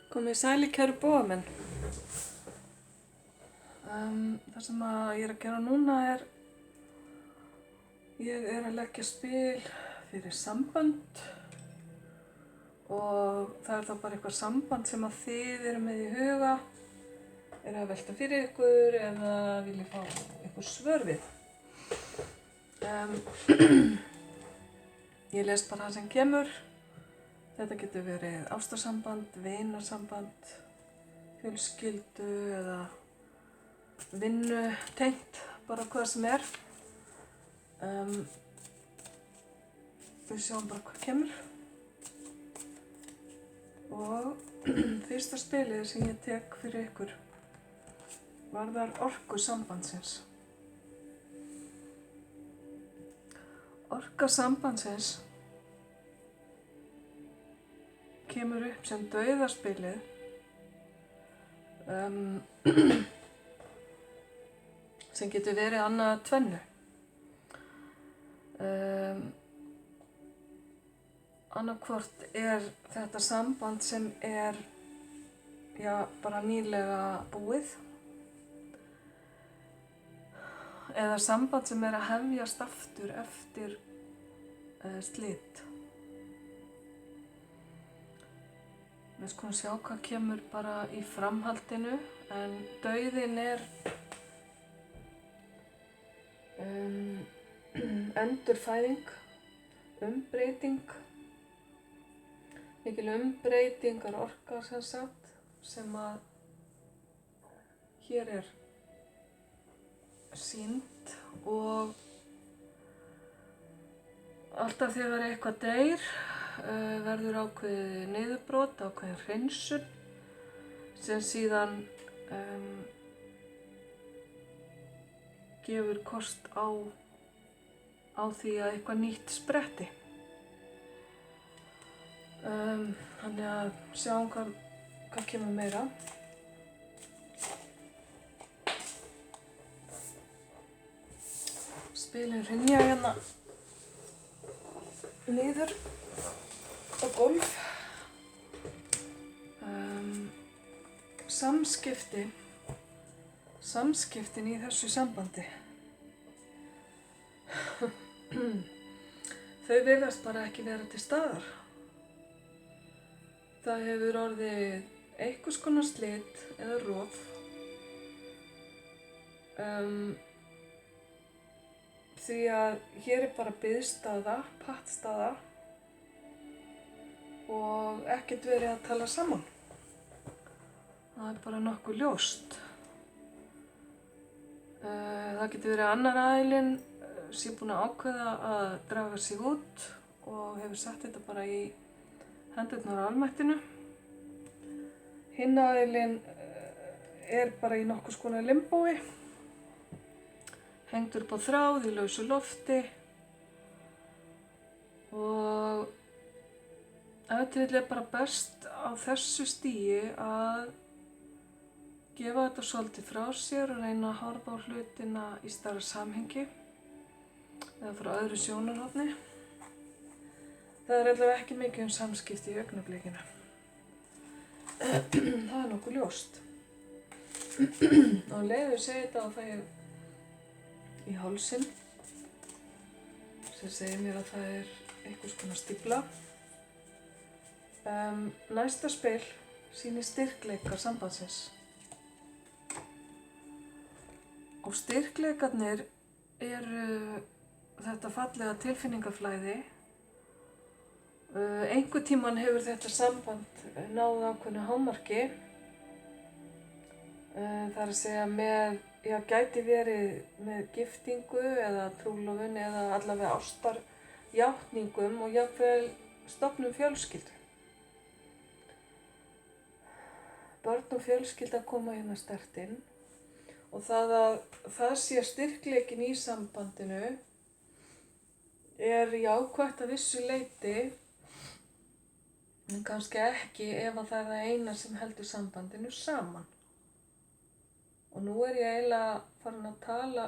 Komið sæl í kæru bógamenn. Það sem ég er að gera núna er, ég er að leggja spil fyrir sambönd og það er þá bara eitthvað samband sem að þið eru með í huga, eru að velta fyrir ykkur eða viljið fá ykkur svör við. Ég les bara það sem kemur. Þetta getur verið ástarsamband, vinarsamband, fjölskyldu eða vinnutengt, bara hvað sem er. Við sjáum bara hvað kemur. Og fyrsta spilið sem ég tek fyrir ykkur varðar orku sambandsins. Orka sambandsins kemur upp sem dauðaspilið sem getur verið annað tvennu. Annarkvort er þetta samband sem er bara nýlega búið eða samband sem er að hefjast aftur eftir slit. Við skulum sjá hvað kemur bara í framhaldinu, en dauðinn er endurfæðing, umbreyting, mikil umbreytingar orka sem að hér er sýnd, og alltaf þegar eitthvað deyr verður ákveðið niðurbrot, ákveðin hreinsun sem síðan gefur kost á því að eitthvað nýtt spretti. Þannig að sjáum hvað kemur meira. Spilin hrynja hérna niður á gólf. Samskiptin í þessu sambandi. Þau virðast bara ekki vera til staðar. Það hefur orðið einhvers konar slit eða rof. Því að hér er bara biðstaða, pattstaða og ekkert verið að tala saman. Það er bara nokkuð ljóst. Það getur verið annar aðilinn sé búinn að ákveða að draga sig út og hefur sett þetta bara í hendurnar á almættinu. Hinn aðilinn er bara í nokkurs konar limbói, hengdur upp á þráð í lausu lofti, og ef til vill er bara best á þessu stigi að gefa þetta svolítið frá sér og reyna að horfa á hlutina í stærra samhengi eða frá öðru sjónarhorni. Það er allavega ekki mikið samskipti í augnablikinu. Það er nokkuð ljóst. Og leiður segir þetta og það er í hálsinn sem segir mér að það er einhvers konar stífla. Næsta spil sýnir styrkleika sambandsins. Og styrkleikarnir eru þetta fallega tilfinningaflæði. Einhvern tímann hefur þetta samband náð ákveðnu hámarki. Það er að segja gæti verið með giftingu eða trúlofun eða allavega ástarjátningum og jafnvel stofnun fjölskyldu. Börn og fjölskylda koma hérna sterkt inn. Og það sé styrkleikin í sambandinu er jákvætt að vissu leyti, en kannski ekki ef það er það eina sem heldur sambandinu saman. Og nú er ég eiginlega farin að tala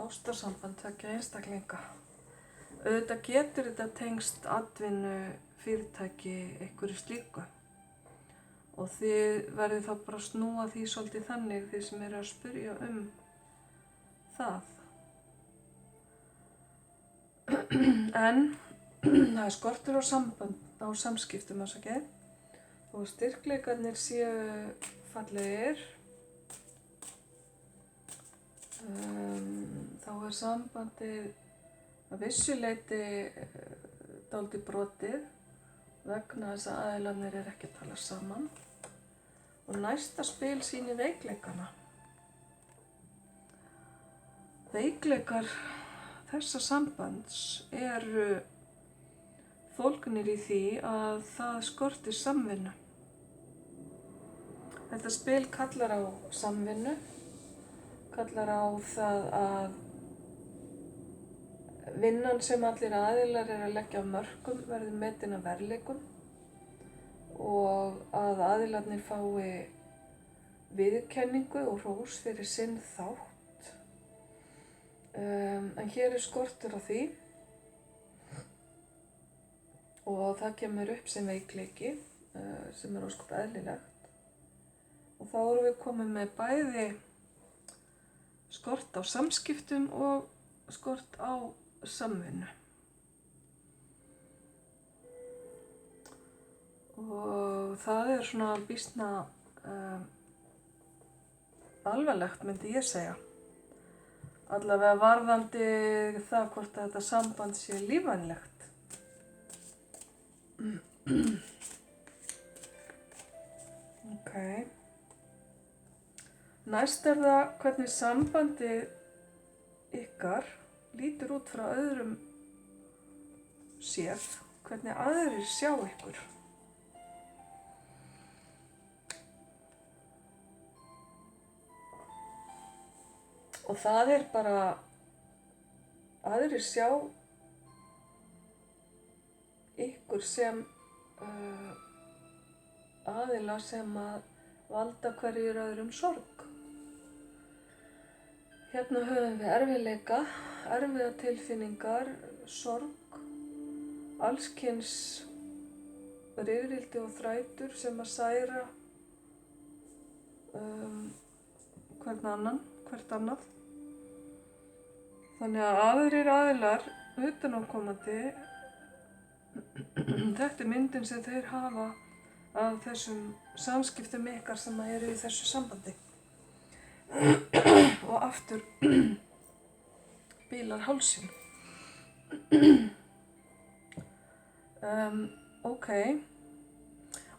ástarsamband tveggja einstaklinga. Auðvitað getur þetta tengst atvinnu fyrirtæki einhverju slíku og þið verðið þá bara að snúa því svolítið þannig þið sem eru að spyrja það. En það er skortur á samskiptum og styrkleikarnir séu fallegir. Þá er sambandið að vissu leyti dálítið brotið vegna þess að aðilarnir eru ekki að tala saman. Og næsta spil sýnir veikleikana. Veikleikar þessa sambands eru fólgnir í því að það skortir samvinnu. Þetta spil kallar á samvinnu, kallar á það að vinnan sem allir aðilar eru að leggja af mörkum verður metin af verðleikum og að aðilarnir fái viðurkenningu og hrós fyrir sinn þátt. En hér er skortur á því og það kemur upp sem veikleiki sem er ósköp eðlilegt. Og þá erum við komin með bæði skort á samskiptum og skort á samvinnu. Og það er svona býsna alvarlegt myndi ég segja. Allavega varðandi það hvort að þetta samband sé lífvænlegt. Ok. Næst er það hvernig sambandið ykkar lítur út frá öðrum séð, hvernig aðrir sjá ykkur. Og það er bara, aðrir sjá ykkur sem aðila sem að valda hverjir öðrum sorg. Hérna höfum við erfiðleika, erfiða tilfinningar, sorg, allskyns rifrildi og þrætur sem að særa hvert annað. Þannig að aðrir aðilar utanaðkomandi, þetta er myndin sem þeir hafa af þessum samskiptum ykkar sem eru í þessu sambandi. Og aftur bílar hálsinn. Ok.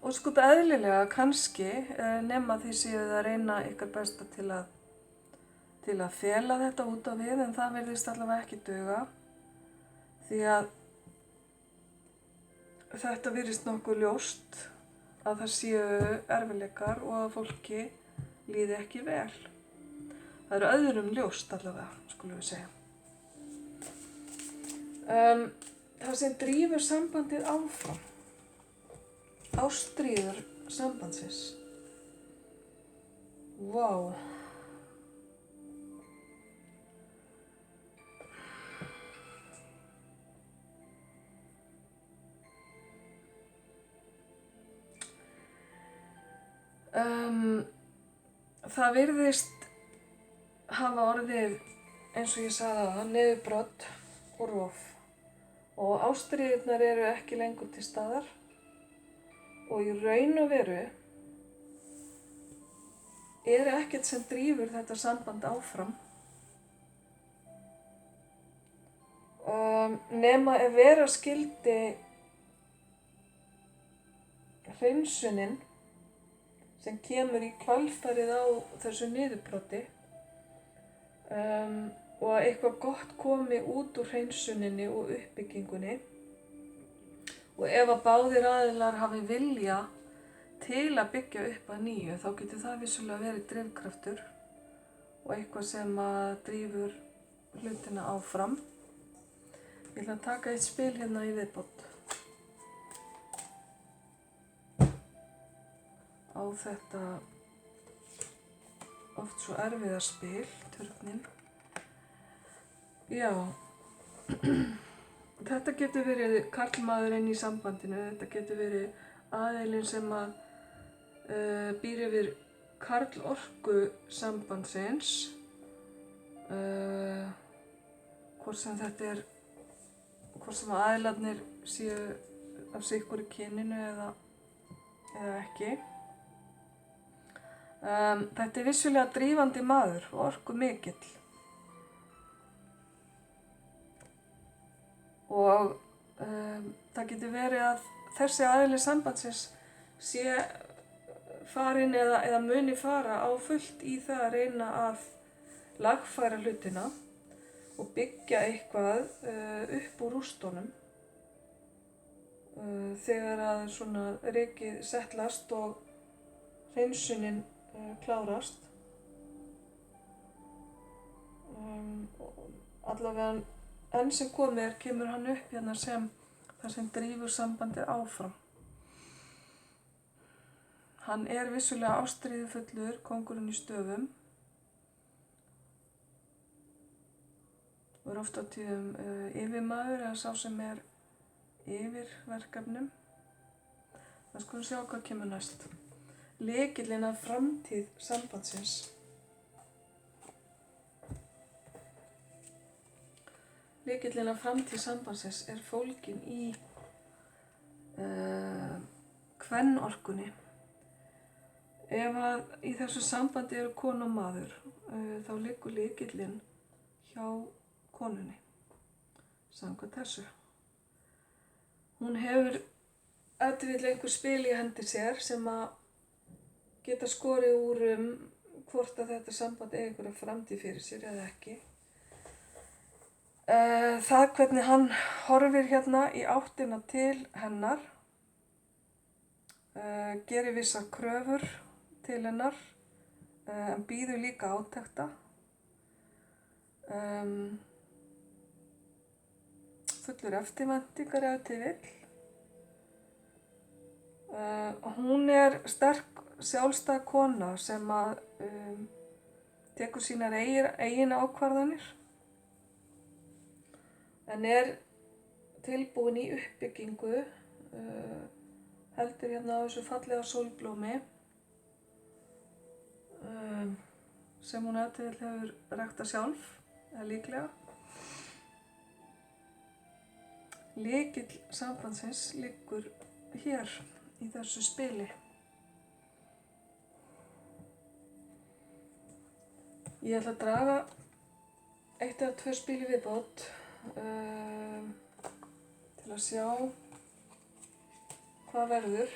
Og sko eðlilega kannski nema því séuð að reyna ykkar besta til að fela þetta út á við, en það virðist allavega ekki duga. Því að þetta virðist nokkuð ljóst að það séu erfiðleikar og að fólki líði ekki vel. Það eru öðrum ljóst allavega, skulum við segja. Það sem drífur sambandið áfram, ástríður sambandsins. Vá. Það virðist hafa orðið, eins og ég sagði áðan, niðurbrot og rof. Og ástríðurnar eru ekki lengur til staðar og í raun og veru er ekkert sem drífur þetta samband áfram. Nema ef vera skyldi hreinsunin sem kemur í kjölfarið á þessu niðurbroti og að eitthvað gott komi út úr hreinsuninni og uppbyggingunni. Og ef að báðir aðilar hafi vilja til að byggja upp að nýju, þá getur það vissulega verið drifkraftur og eitthvað sem að drífur hlutina áfram. Ég ætla að taka eitt spil hérna í viðbót á þetta oft svo erfiða spil, törnin. Já, Þetta getur verið karlmaðurinn í sambandinu, þetta getur verið aðilinn sem að býr yfir karlorku sambandsins, hvort sem aðilarnir séu af sitthvoru kyninu eða ekki. Þetta er vissulega drífandi maður og orkumikill. Og það getur verið að þessi aðili sambandsins sé farinn eða muni fara á fullt í það að reyna að lagfæra hlutina og byggja eitthvað upp úr rústunum þegar að svona rykið settlast og hreinsunin klárast. Allavega enn sem komið kemur hann upp hérna sem það sem drífur sambandið áfram. Hann er vissulega ástríðufullur, kóngurinn í stöfum. Og er oft á tíðum yfirmaður eða sá sem er yfir verkefnum. Það skulum sjá hvað kemur næst. Lykillinn að framtíð sambandsins. Lykillinn að framtíð sambandsins er fólginn í kvennorkunni. Ef að í þessu sambandi eru kona og maður, þá liggur lykillinn hjá konunni, samkvæmt þessu. Hún hefur ef til vill einhver spil í hendi sér sem að geta skorið úr hvort að þetta samband eigi einhverja framtíð fyrir sér eða ekki. Það hvernig hann horfir hérna í áttina til hennar, gerir vissar kröfur til hennar, en býður líka átekta. Fullur eftirvæntingar ef til vill. Hún er sterk, sjálfstæð kona sem að tekur sínar eigin ákvarðanir, en er tilbúin í uppbyggingu, heldur hérna á þessu fallega sólblómi sem hún ef til vill hefur ræktað sjálf, eða líklega. Lykill sambandsins liggur hér í þessu spili. Ég ætla að draga 1 eða 2 spil í viðbót til að sjá hvað verður.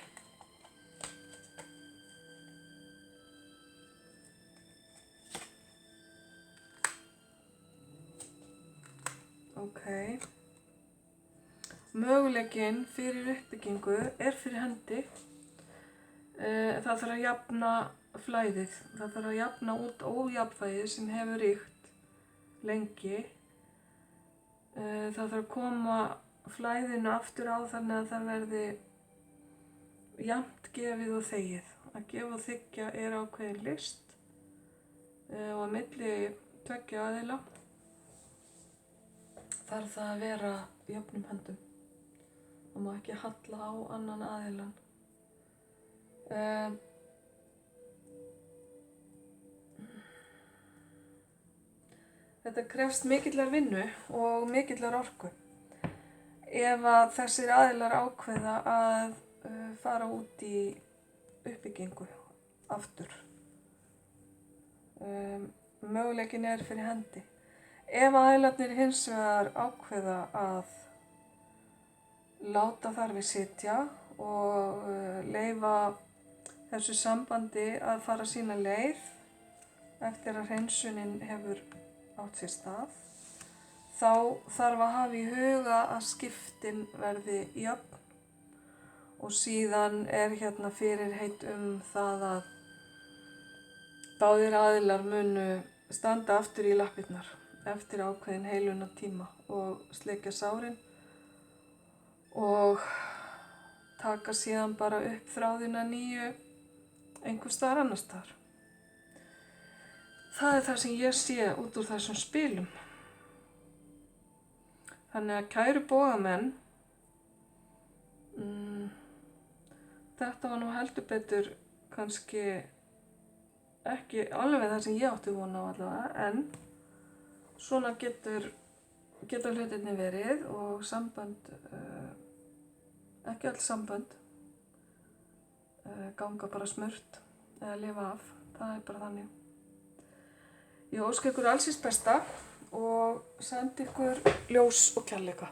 Ok. Möguleikinn fyrir uppbyggingu er fyrir hendi. Það þarf að jafna flæðið. Það þarf að jafna út ójafnvægið sem hefur ríkt lengi. Það þarf að koma flæðinu aftur á þannig að það verði jafnt gefið og þegið. Að gefa og þiggja er ákveðin list og að milli tveggja aðila þarf það að vera jöfnum höndum. Það má ekki halla á annan aðilann. Þetta krefst mikillar vinnu og mikillar orku. Ef að þessir aðilar ákveða að fara út í uppbyggingu aftur. Möguleikinn er fyrir hendi. Ef aðilarnir hins vegar ákveða að láta þar við sitja og leyfa þessu sambandi að fara sína leið eftir að hreinsunin hefur átt sér stað, þá þarf að hafa í huga að skiptin verði jöfn og síðan er hérna fyrirheit það að báðir aðilar munu standa aftur í lappirnar eftir ákveðin heiluna tíma og sleikja sárin og taka síðan bara upp þráðina nýju einhvers staðar annars staðar. Það er það sem ég sé út úr þessum spilum. Þannig að kæru bogamenn, þetta var nú heldur betur kannski ekki alveg það sem ég átti von á allavega, en svona geta hlutirnir verið og sambönd, ekki öll sambönd, ganga bara smurt eða lifa af, það er bara þannig. Ég óska ykkur alls hins besta og sendi ykkur ljós og kærleika.